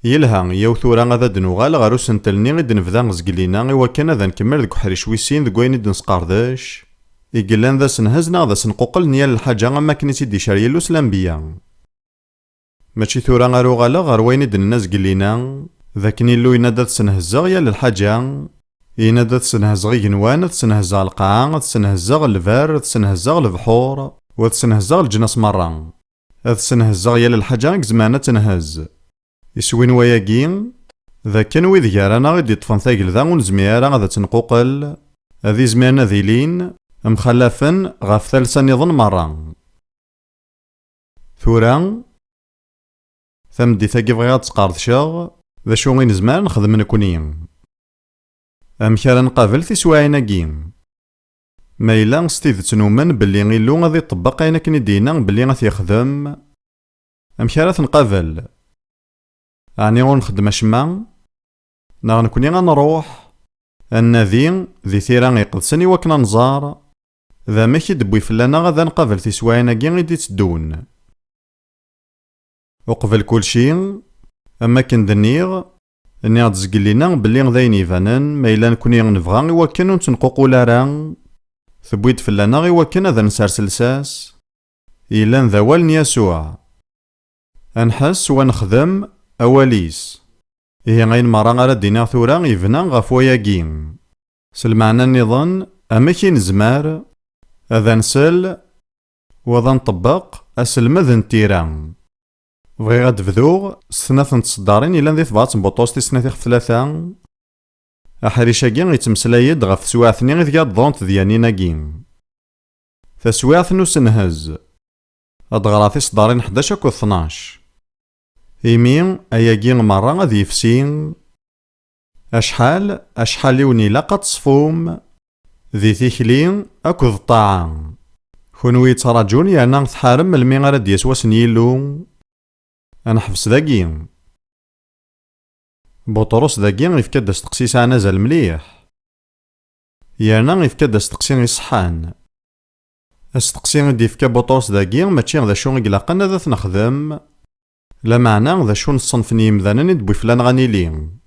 يلها ياو ثورا غادا دنوغال غير سنتلني غي دنفدا زقلينا إوا كان ذا نكمل ذك حريش ويسين ذك وين دنسقارداش يقلان ذا سنهزنا ذا سنقوقل نيال الحاجة أما كنتي دي شاريلو سلامبيا ماشي ثورا غارو غالا غير وين دننا زقلينا ذاك نيلو ينادى سنهزا يال الحاجة ينادى سنهزا غي جنوان سنهزا القاعة سنهزا الفار سنهزا البحور وسنهزا الجناس مرة سنهزا يال الحاجة زمانة تنهز يسوين وياكين ذا كان ويذ جارانا غيدي طفن ثاقل ذا ونزميارا غادا تنقوقل هذي زمانا ذيلين مخلفن غاف ثالثا نظن مرة ثورا ثمدي ثاقي بغيات تقارض شاغ ذا شو غين زمان نخدم نكوني أمكارا نقابل تسواعينا كين ما إلا ستيذ تنومن بلي غيلو غادي يطبق أين كني دينا بلي غادي يخدم أمكارا تنقابل يعني غنخدم أشما نا نكوني غنروح النذي ذي ثيران يقدسني وكنا نزار ذا ماشي دبوي فلانا غادا نقابل تسواعينا كين غيدي تدون وقبل كل شيء أما كندنيغ إني غاد زقلينا بلي غداين يفانن ما إلا نكوني غنبغا إوا كان نتنقوقو لارا ثبويت فلانا إوا كان هذا نسارس لساس إلا ذوال يسوع أنحس ونخدم أواليس إيه غين مرة غادا دينا ثورا يفنا غاف وياكين سلمعنا النظام أما كي نزمار هذا نسل وذا نطبق أسلمذ نتيران بغي غاد فذوغ سناث نتصدارين إلا ذي ثبات نبوطوستي سناث يخ ثلاثة أحريشاكين غيتمسلايد غاف سواعثني غيث قاد ضونت ديانيناكين ثسواعث نو سنهز هاد غراثي صدارين 11 أكو 12 إيمين أياكين مرة غادي يفسين أشحال يونيلا قد صفوم ذي ثيكلين أكو الطاعة كونوي تراجون يعني تحارم المي غاد يسوا سنيلو أنا حفظ ذاكين بطرس ذاكين يفكاد استقسيس عنا زال مليح يانا يفكاد استقسين يصحان استقسين دي يفكا بطرس ذاكين ماشي ذا شو يقلقنا ذا تنخدم لا معنى ذا شو نصنف نيمذانا ندبوي فلان غاني لين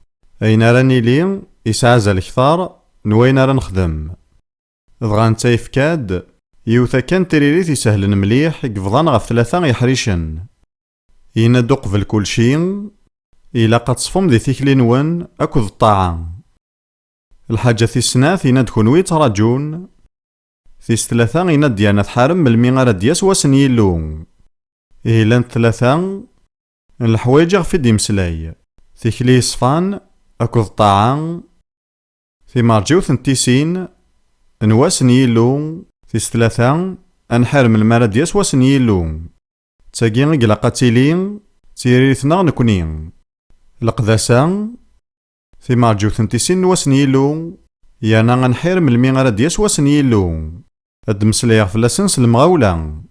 أين راني لين يسعى زال كثار نوين راه نخدم دغا نتا يفكاد يوثا كان تريريث يسهلن مليح يقفضان غف ثلاثة يحريشن ينادو قبل كل شيء إلا قد صفم ذي ثيكلين ون أكد الطاعة الحاجة في السناث يناد كونوي تراجون في ثلاثة يناد ديانا تحارم ملمي غادا دياس واسن يلو إلا ثلاثة الحوايج في ديمسلاي ثيكلي صفان أكد الطاعة في مرجو ثنتيسين نواسن يلو في ثلاثة أنحارم المرا دياس واسن يلو تاقي قلقا تيلين تيريثنا نكونين القداسة في مرجو ثنتيسين نواسن يلو يانا غنحير من المي غادا دياس واسن يلو هاد مسلايا فلاسن سلمغاولا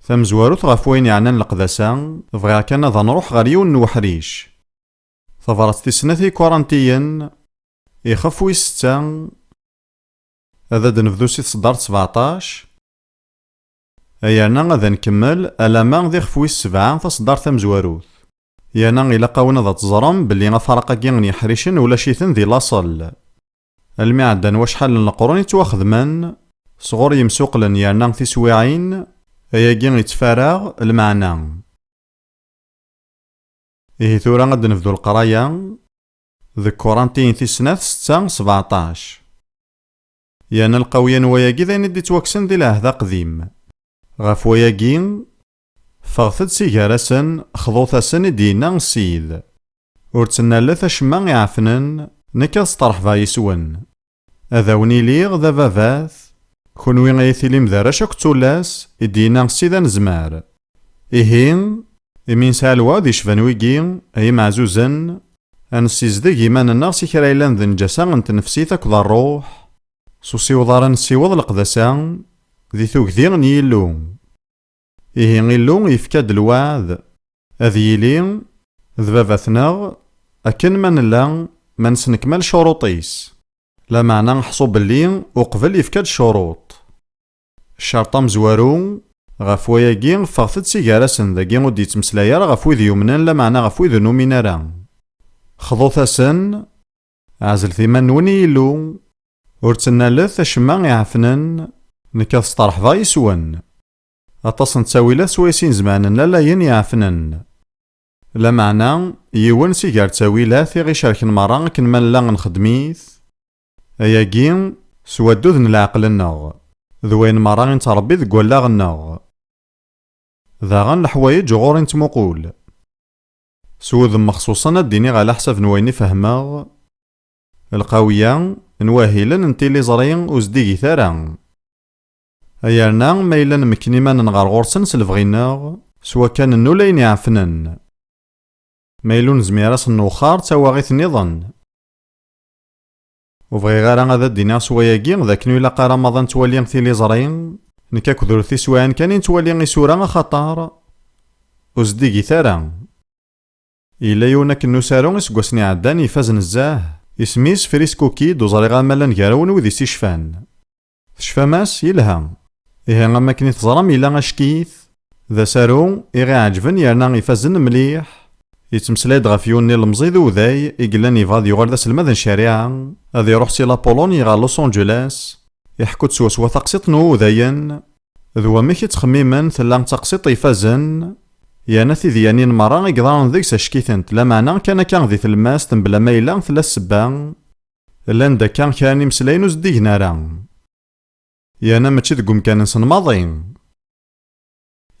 ثمزواروث غاف وين يعنان القداسة بغا كان ذا نروح غاريون نوحريش ثفرات تيسناثي كورانتيين يخف ويستا هذا دنفذو سي صدار 17 أيانا غادا نكمل ألاما ذي خفوي 7 تصدار ثمزواروث يانا إلا قاونا ذا تزرم بلي غفرقا كين يحريشن ولا شيثن ذي لاصل المعدن وشحال القرون يتواخذ من صغور يمسوقلن يانا في سواعين أياكين يتفارغ المعنى إيه ثورا غادا نفذو القرايا ذي كورانتين في سنة 17 يانا القويان وياكي ذا ندي توكسن ذي العهد قديم غاف وياكين فغثد سيجارسن خضوثاسن دينا السيد ورتسنا لا ثشما يعفنن نكا سطرح فايسون أذاوني ليغ ذا فافاث كونوي غيثيلي مذارش اكتولاس دينا السيدان زمار إيهين إمين سالوا ذي شفانويكين أي معزوزن أنسيزدق إيماننا سيكرايلان ذي نجاسا نتنفسيثك ذا الروح سوسي وضارن سيوض القدسان ذي ثوكذيغ نيلو إيه غيلو يفكاد الوعد أذي يلي ذبابثنا أكن من لا من سنكمل شروطيس لا معنى نحصو بلي وقبل يفكاد شروط الشرطة مزوارو غاف وياكي فاغثد سيجارسن ذاكي ودي تمسلايا غاف ويذ يمنان لا معنى غاف ويذ نومينارا خضوث-اسن عزل ثيمان نوني يلو ور تنالث acemma يعفنن نكاث سطرحضا يسون أطاس نتاويلات سويسين زمانا لالاين يعفنن لا معنى يون سيجار تاويلات يغي شاركن مرا كنمان لا نخدميث أياكين سوادو ذن العقل-نغ ذوين مرا نتربي ذك ولاغ-نغ ذاغن الحوايج غور نتمقول سوذ مخصوصا الديني على حسب نويني فهماغ القوية نواهيلا نتيلي زرين وزديكي ثارا أيارنا مايلا مكنيما نغار غورسن سلفغيناغ سوا كان النولين يعفنن مايلون زميراس النوخار تاواغيث نظن وبغي غير هذا الدينار سواياكي ذاك نويلا قا رمضان توالي ثيلي زرين نكاك ذرثي سوايان كان توالي غيسورا خطار وزديكي ثارا إلا يونك النسارون اسكواسني عدان يفاز نزاه اسميس فريسكو كيد وزريغا مالا نكاراون وذي سيشفان تشفى ماس يلها إيه غاما كني تزرم إلا أشكيث ذا سارو إغي عجبن يرنا يفازن مليح يتمسلايد غا فيوني المزيد وذاي إقلان يفاد يغال ذا سلماذ الشارع هذا يروح سي لابولون يغا لوس أنجلاس يحكو تسوى تقسيط نو ذاين ذو ميكي تخميما ثلان تقسيط يفازن يانا ثيديانين مرا يقدران ذيك ساشكيثنت لا معنى كان ذي ثلماس تنبلا مايلا ثلا السبان لان دا كان يمسلاين وزديك نارا يانا ماشي ذكم كان نسن ماضين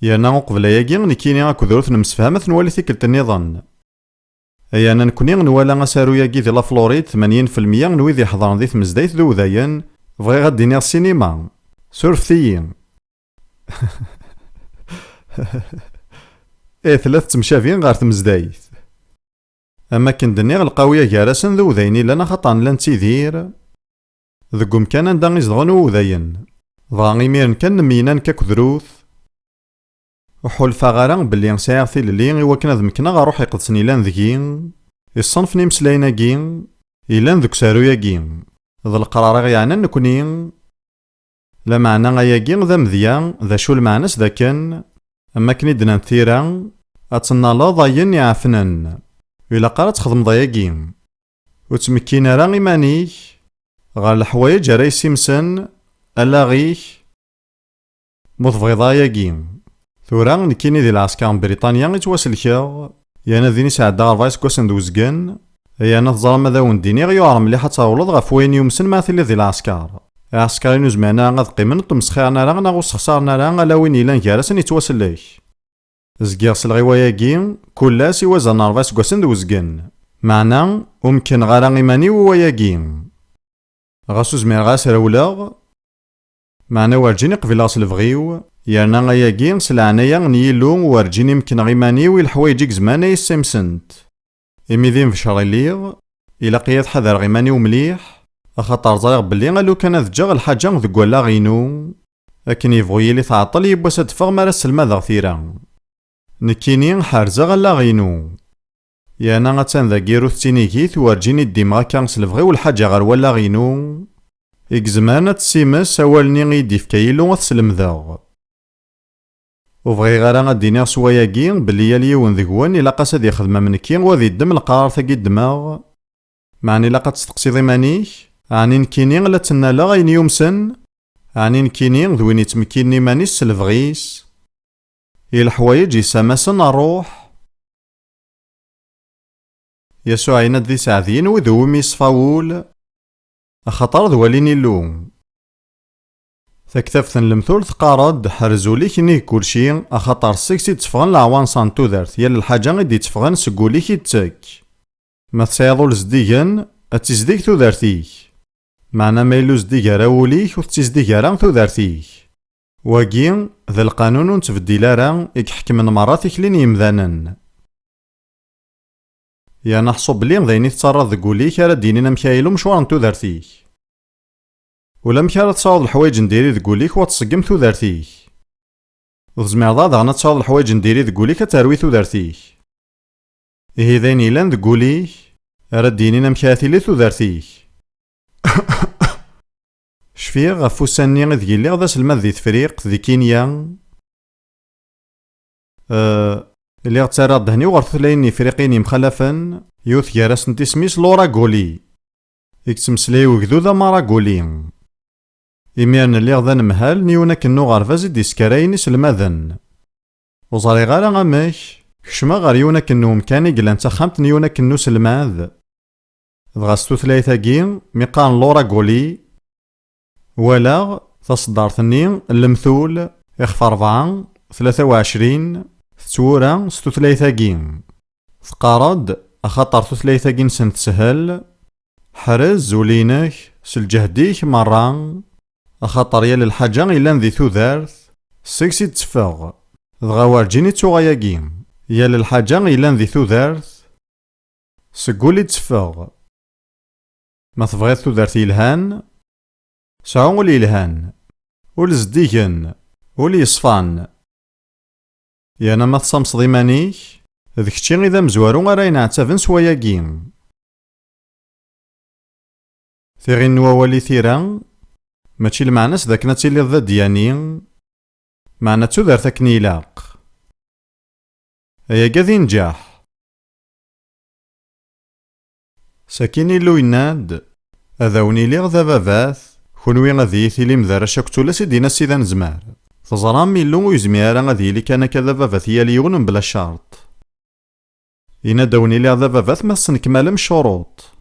يانا قبل ياكي نكيني غاكو ذروث نمسفهمت نوالي ثيكلت النظام يانا نكوني نوالا غسارو ياكي ذي لا فلوريد 80% نوي ذي حضران ذي ثمزدايت ذو ذاين بغي غاديني السينما سورف ثيين ايه 3 تمشافين غار تمزدايت اما كندني القوية جارسن ذو ذايني لنا خطان لان تيذير ذكم كان ندا يزدغن وذاين ضاغي ميرن كان مينان كاكذروث وحول فغارا بلي نسايغ في اللي وكنا ذمكنا غاروح يقدسني لان ذكين الصنفني مسلاينا كين إلان ذك سارويا كين ذا القرار غيانا نكونين لا معنى غياكين ذا مذيان ذا شو المعنس ذا كان أما كني دنا ثيرا أتسنى لا ضاين يعفنن إلا قرات تخدم ضياكين وتمكينا راه إيمانيك غار الحوايج راي سيمسن ألا غيك مضفغي ضاياكين ثورا نكيني ذي العسكر بريطانيا يتواسلكا يانا ذيني سعدا غرفايس كواسن دوزكن يانا تزرم ماذا ونديني غيوعر مليحة تاولد غف وين يمسن ما ثلي ذي العسكر العسكرين وزمانا غاد قيمن تمسخيرنا راه ناغوس خسارنا راه ألا وين إلان كارسن يتواسلك زكيغ سلغي كلاس يوازن غرفايس كواسن دوزكن معنا ومكن غارا غيماني وواياكين غاسو زمير غاس رولاغ معنا ورجيني قبل غاس الفغيو يانا غياكين سلعنايا نيلو ورجيني مكن غيماني والحوايجيك زمانا يسمسنت إميذين في شريليغ إلا قياد حذر غيماني ومليح أخاطر زايغ بلي غالو كان ذجاغ الحاجة ذك ولا غينو لكن يبغي لي تعطل يبواس تفغ مالا السلمى ذا ثيرا نكيني حارزة غلا غينو يانا غاتان ذا كيرو ثتينيكيث ورجيني الديمغا كان سلفغي والحاجة غير ولا غينو إكزمانا تسيمس أولني غيدي فكايلو غتسلم ذاغ وبغي غير غاديني سواياكي بلي اليون ذكوان إلا قاس هاد يخدم منكي وذي الدم القرار ثاقي الدماغ معني إلا قد تستقسي ضمانيك عني نكيني لا تنالا غاين يومسن عني نكيني ذوين يتمكيني ماني السلفغيس الحوايج يسامسن الروح يسوع عينات ذي ساعدين وذو ميصفاول أخطر ذواليني اللوم ثكتفثن المثول ثقارد حرزولي كني كلشي أخطر السكسي تفغن لعوان سانتو دارت يال الحاجة غيدي تفغن سقولي كي تك ما تسيضو لزديغن أتزديك تو دارتيك معنا ميلو زديغ راوليك وتزديغ راه تو دارتيك واقين ذا القانون ونتبديلا راه يكحكم من مراتك لين يمذانن يا نحصو بلي ذايني تتصرف ذكوليك راه دينينا مكايلو مشوار نتو دارتيك ولا مكارا تصاوض الحوايج نديري ذكوليك وتسقم تو دارتيك وزمير ضاد غانا تصاوض الحوايج نديري ذكوليك تروي تو دارتيك إيه ذايني لان ذكوليك راه دينينا مكاثيلي تو دارتيك شفيغ غفو ساني ذي اللي غدا سلمات ذي تفريق ذي كينيا اللي غتسارى دهني وغرث ليني فريقيني مخلفا يوث جارس نتي سميس لوراغولي يكتمسلاي وكذو ماراغولي إميرن اللي غدا نمهال نيونا كنو غارفاز ديسكرايني سلماذن وزاري غالا غامك كشما غار يونا كنو مكاني قلان تخامت نيونا كنو سلماذ دغاستو ثلاثاكين ميقان لوراغولي ولا تصدارتني المثول إخف 4 23 ثورة ستو ثلاثاكين ثقارد أخطر ثلاثاكين سنت سهل حرز ولينك سلجهديك مرة أخطر يال الحاجة إلا ذي ثوذارث سكسي تفاغ دغا جيني توغاياكين يال الحاجة إلا ذي ثوذارث سقولي تفاغ ما تبغيض ثوذارث يلهان سعون ولي يلهان ولزديكن ولي يصفان يانا ما تصمص ضيمانيك ذيك تشي إذا مزوارو غاراين عتافن سواياكين ثيغي نواوالي ثيران ماشي المعناس ذاك نتيلي ضد يعني معنى تودار ثاكني يلاق ايا قاذي نجاح ساكيني لو يناد اذاوني لي غذا باباث كونوي غذي ثيلي مذارا شاكتولا سيدينا سيدا نزمار تزرام ميلو ويزميارا غذي لي كان كذا باباث يالي يغنم بلا شرط ينادوني لي غذا باباث ما سنكمالم شروط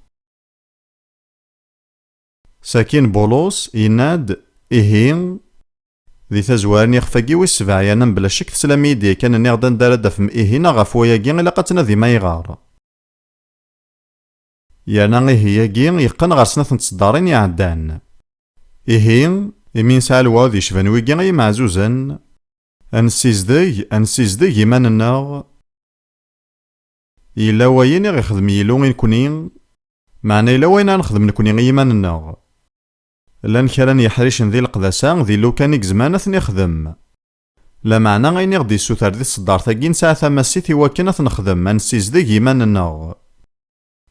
ساكين بولوس يناد إيهين ذي تزوارن يخفاقي ويسبع يانم بلا شك تسلاميدي كان نغدان دار دفم إيهين غفوياكي إلا قتنا ذي ما يغار يانا إيهياكي يقن غار سنة تصدارين يعدان إيهين إمين سال واذي شفنويكي غي معزوزن أنسيزدي يمان الناغ إلا وين يخدم يلو نكونين معنى إلا وين نخدم نكونين يمان الناغ لان كران يحريشن ذي القداسة ذي لو كان يكزمانة نخدم لا معنى غيني غدي السوتر ذي الصدار ثاقين ساعة ثماسيتي وكنا نخدم انسيزدي يمان الناغ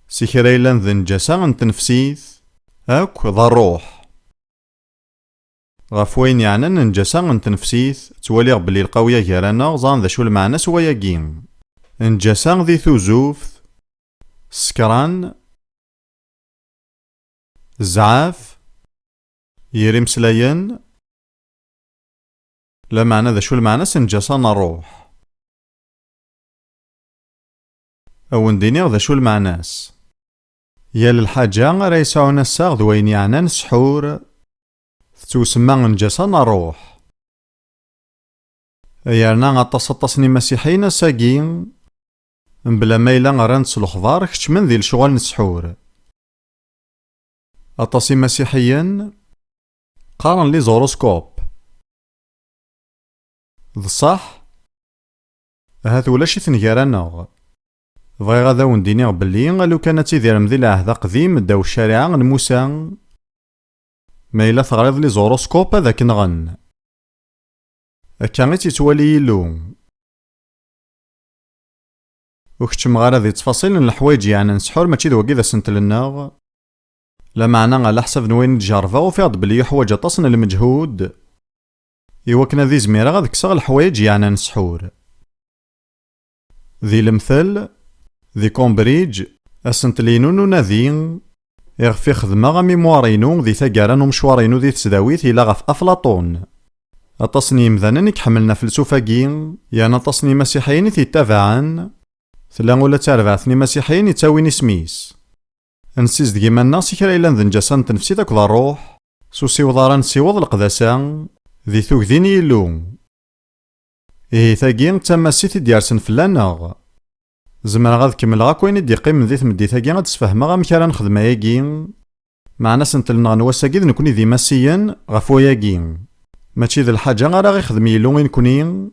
سيكرا لان ذي نجاسة انتنفسيث اك ذا الروح غفوين يعني نجاسة انتنفسيث توالي بلي القوية جارانا زان ذا شو المعنى سواياكين نجاسة ذي ثوزوف سكران زعاف يريم سلاين لا معنى ذا شو المعنى سنجاسان الروح او ندينيغ ذا شو المعناس يا للحاجة راه يسعونا الساغ ذوين يعني نسحور تسمى نجاسان الروح يارنا غطاس مسيحيين ساقين بلا مايلا غران تسلخضار كتش من ذي الشغل نسحور أطاسي مسيحيين قارن لي زوروسكوب ذ صح هذا ولا شي ثنكارانا بغي غادا وندينيغ بلي لو كانت تيدير مذي العهد قديم داو الشارع موسى ما إلا تغريض لي زوروسكوب هذاك نغن هكا غي تيتوالي يلو وكتشم غادا ذي تفاصيل الحوايج يعني نسحور ماشي ذوكي ذا سنتلناغ لا معنى على حسب نوين تجارفا وفيض بلي حوايج تصن المجهود يوكنا ذي زميرة غاد كسغ الحوايج يعني نسحور ذي المثل ذي كومبريج اسنتلينو ناذين يغفي خدمة غميموارينو ذي ثقاران ومشوارينو ذي تسداويت إلا غف أفلاطون التصني مذننك حملنا فلسفاقين يعني تصني مسيحيين تتابعان ثلان ولا تاربعثني مسيحيين يتاوين سميس انسيز ديما الناس كرا إلا نذنجاسان تنفسي ذاك ذا الروح سوسي وضاران سيوض القداسان ذي ثوكذين يلو إيه ثاقين تماسيتي ديارسن فلاناغ زمرا غاد كمل كوين يدي قيم ذي ثمدي ثاقين غاد تسفهما غا مكرا نخدم ياكين معنا سنتلنا غنواساكي نكوني ذي ماسيين غفو ياكين ماشي ذي الحاجة غا غي خدم يلو غي نكونين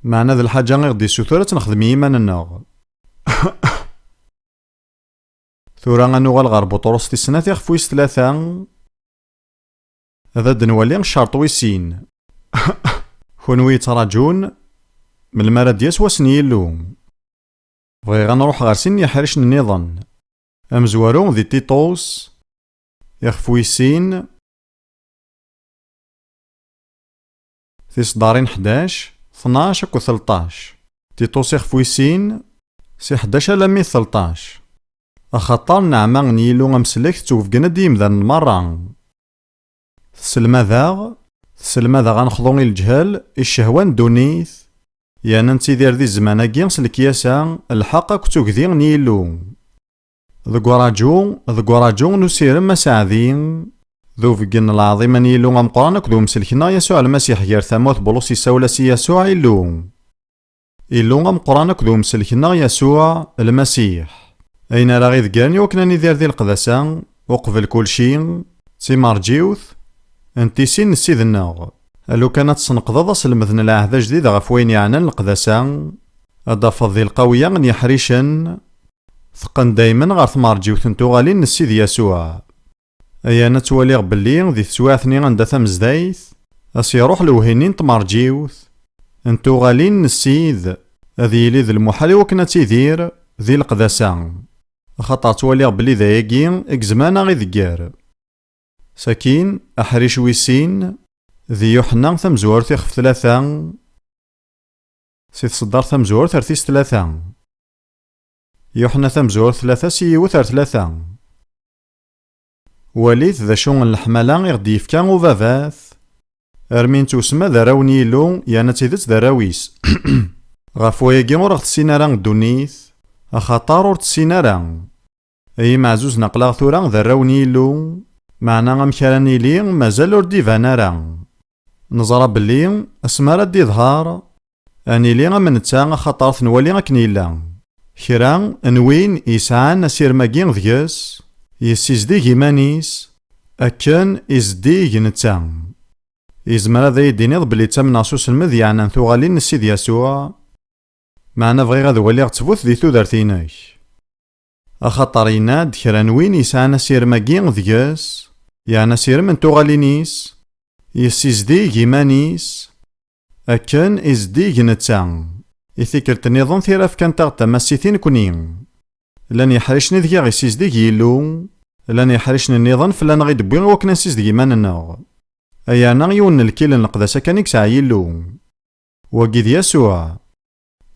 معنا ذي الحاجة غي غدي سوثورة نخدم يماننا ثورا غنوغال غار بطرس تسنات يخفويس ثلاثة هذا دنوالي شرط ويسين كونوي تراجون من المرا دياس واسني يلو بغي غنروح غار سن يحرش النظام امزوارو ذي تيتوس يخفويسين في صدارين 11 12 و 13 تيتوس يخفويسين سي 11 لمي 13 أخطر نعمة نيلو أمسلك توفقنا ديم ذا المرة. تسلمذا غنخضو الجهل الشهوان دونيث يانا نتيدير ذي الزماناكي سلكياسا الحق كتوكذي نيلو ذكوراجو نسير مساعدين ذو فقن العظيم نيلو غمقرانك ذو مسلكنا يسوع المسيح غير ثموث بلوسي سولاسي يسوع إلو غمقرانك ذو مسلكنا يسوع المسيح أين راغي ذكاني وكنا ندير ذي القدسان وقبل كل شي تيمارجيوث انتي سين السيد الناغ ألو كانت تسنقضض سلمذن العهد جديد غف وين يعنى القدسان أضافت ذي القوية غني حريشن ثقن دايما غار ثمارجيوث انتو غالين السيد يسوع أيانا تواليغ بلي ذي تسواثني غندا ثمزدايث أسيروح لوهينين تمارجيوث انتو غالين السيد أذي لي ذي المحال وكنا تيدير ذي القدسان خطا تواليغ بلي ذايقي اكزمانا غي ذكار ساكين أحريش ويسين ذي يوحنا ثمزور تيخف ثلاثة سيث صدار ثمزور ثرثيس ثلاثة يوحنا ثمزور ثلاثة سيوثر ثلاثة وليث ذا شون الحمالة غدي يفكا وفافاث أرمين توسما ذا راونيلو يانا تيدت ذا راويس غافو ياكي ورغ تسينارا دونيث أخطار ور تسينارا أي معزوز نقلا ثورا ذا راونيلو معنا غمكاراني لي مازال ور ديفانارا نزرى بلي اسمارا دي ظهار اني لي غمن تا خطر ثنوالي غكنيلا كرا انوين يسعان اسير ماكين ذياس يسيزديك يمانيس اكن ازديك نتا يزمر ذا يدينيض بلي تمنا سوس المذيعنا ثوغالين السيد يسوع معنا بغي غاد ولي غتفوت ذي ثودرتيناك اخطر يناد كرا انوين يسعان اسير ماكين ذياس يعني سير من توغالينيس يسيزديك يمانيس أكن إزديك نتا إثيكرت النظام ثيراف كان تغطى مسيثين كونين لن يحرشني ذكي غي سيزديك يلو لن يحرشني النظام فلان غي دبوين وكنا سيزديك يماننا أيانا يون الكيل نقدسا كان يكسع يلو وقيد يسوع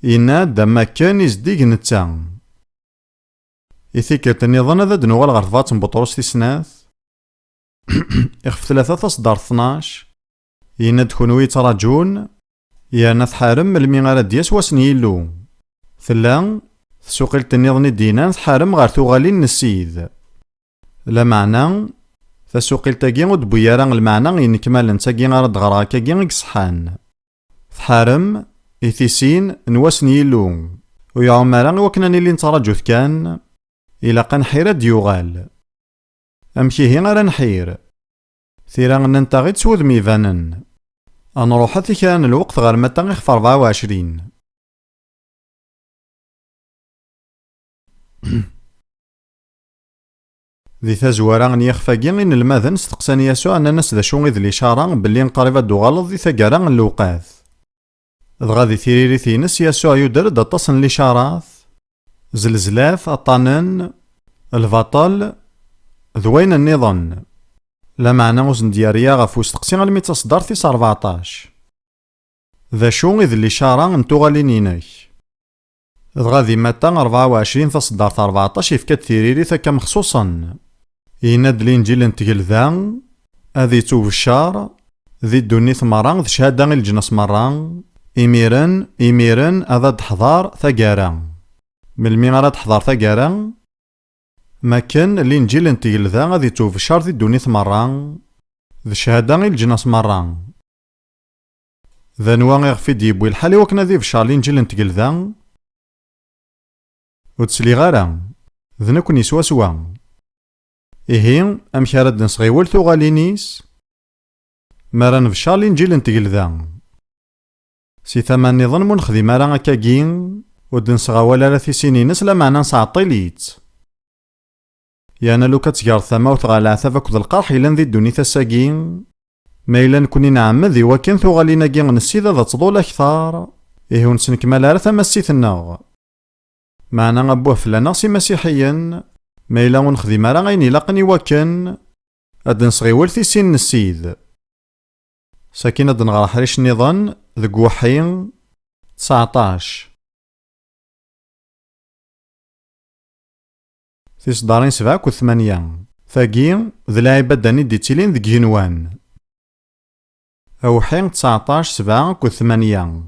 إنا دما كان إزديك نتا إثيكرت النظام هذا دنوغال غرفات بطروس تسناث إخف ثلاثة تصدر 12 يند كونوي تراجون يانا ثحارم الميغارة دياس واسنيلو ثلا تسوقلت النظني دينان ثحارم غار ثوغالين نسيد لا معنى تسوقلت كي ود بوياران المعنى ينكمال نتاكي غار دغرا كاكي غيكسحان ثحارم إثيسين نواسنيلو ويعمران وكناني لي نتراجوث كان إلا قان حيرة ديوغال أمشي هي غير نحير ثيرا ننتغي تسود ميفانن أنروح حتى كان الوقت غير متى غيخف 24 ذي تزوارا يخفاقي إن الماذن استقساني يسوع أن الناس ذا شو غيذ الإشارة بلي نقريبا دوغالض ذي ثقارا اللوقاث ذغادي ثيريري ثينس يسوع يدرد أتصن الإشارات زلزلاث أطانن الفاطل ذوين النظام لا معنى وزن دياريا غفو استقسي غالمي تصدر ثيس 14 ذا شو إذ الإشارة انتو غالينيناك غادي متى 24 تصدر 14 يفكات ثيريري ثكا مخصوصا يناد الإنجيل انتقل ذا أذي توب الشار ذي الدونيث مران ذي شهادة الجنس مران إميرن أذا تحضر ثقارا من الميغارة تحضر ثقارا ما كان الإنجيل انتقل ذا غادي توب الشار ذي الدونيث مران ذي شهادة الجنس مران ذا نوا غيغفي ديبوي الحالي وكنا ذي بشار الإنجيل انتقل ذا وتسلي غارا ذنكن يسوا سوا إيهين أمشي رد نصغيول ثوغالينيس مران بشار الإنجيل انتقل ذا سي ثمان نظن منخذي مران أكاكين ودنصغا ولا لا في سنينس لا معنى نصعطيليت يانا لو كتقار ثماوث غالا ثفاك ذا القرح إلان ذي الدوني ثساقين ما إلا نكوني نعم ذي وكين ثوغالينا كين نسيدا ذا تضول أكثر إيهون سنكمال على ثمسيث الناغ معنا غبوه فلانا سي مسيحيا ما إلا ونخذي مرا غيني لاقني وكن أد نصغي ولثي سين نسيد ساكين أد نغرا حريش النظام ذق وحين 19 تصدارين 7 و 8 ثاقي ذ العبادة ني ديتيلين ذ جنوان. أوحين 19 7 و 8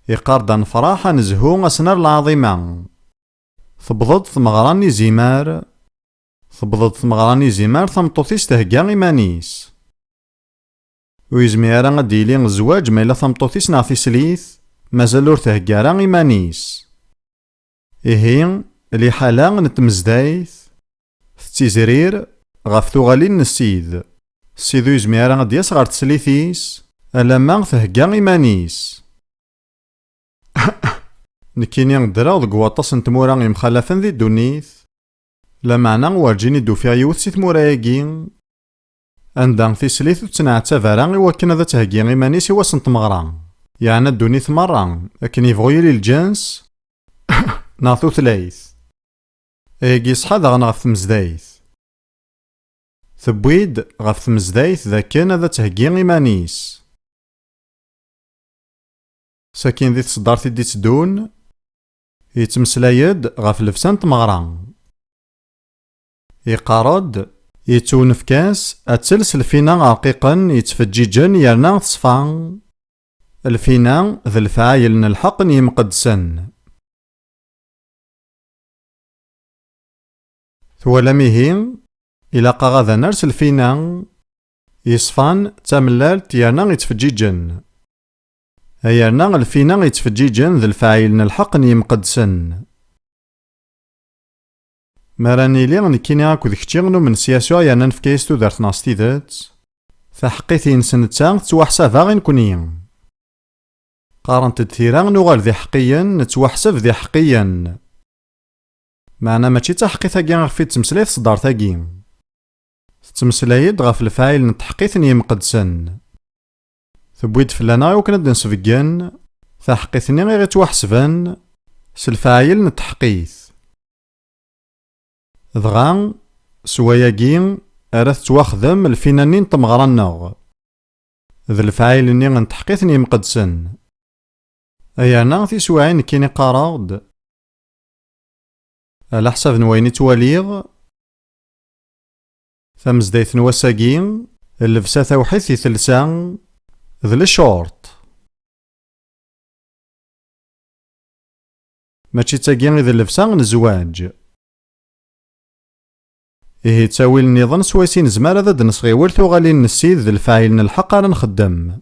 يقارد نفرح نزهو أسنار العظيمة. ثبضت ثمغراني زيمار ثبضت ثمغراني زيمار ثمطوثيس تهقا إيمانيس. ويزميرا غديلي الزواج ما إلا ثمطوثيس نا تسليث مازال ور تهقا راه إيمانيس. إيهي لي حالا نتمزدايث تيزرير غاف ثوغالين السيد. السيدو يزميرا غدي يصغر تسليثيس ألما تهقا إيمانيس. نكيني غدرا ذك واطاس نتمورا يمخالفن ذي الدونيث لا معنى ورجيني دوفيا يوث سي تمورا ياكين عندها تيسليث تنعتبرا إوكن هذا تهقي إيمانيس إوا نتمغرا يعني الدونيث مرة لكن يبغو يلي الجنس ناثو ثلاث إيكي صحا ذا غنغف مزدايث ثبويد غف مزدايث ذا كان هذا تهقي إيمانيس. ساكين ذي تصدارتي دي تدون يتمسلايد غف لفسان تمغرا يقارد يتونف كاس أتسلس الفينا عقيقا يتفجيجن يرنا تصفان الفينا ذا الفعايل نلحق يمقدسن. ثوالميهين إلا قاغذا نرس الفينا يصفان تاملال تيرنا يتفجيجن هيرنا الفينا يتفجيجن ذا الفعايل نلحق يمقدسن. مراني لي نكيني هاكو ذيك تيغنو من سياسو يانا نفكيستو دارت ناستيدات فحقيتين سنتان تتوحسا غين كونيا قارنت تثيرا نوغال ذي حقيا نتوحسب ذي حقيا معنا ماشي تحقي ثاقي غفي تمسلايت صدار ثاقي تمسلايد غف الفايل نتحقيثن يمقدسن ثبويد فلانا وكنا نسفقن فحقيثني غير توحسبن سالفايل نتحقيث ضغان سواياكين أرث تواخذم الفينانين تمغرنغ ذا الفعايل ني غنتحقيثني مقدسن أيانا في سواعين كيني قاراد على حساب نويني تواليغ ثمزدايث نواساكين اللبسة ثوحيثي ثلسان ذا الشورت ماشي تاكين ذا اللبسان الزواج. إيه تاويل النظام سويسين زمار هذا نصغي ورثو غالي نسيد ذا الفاعل نلحق راه نخدم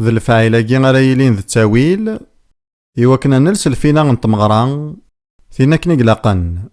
ذا الفاعل كي غرايلين ذا التاويل إوا كنا نرسل فينا نتمغران فينا كني قلقن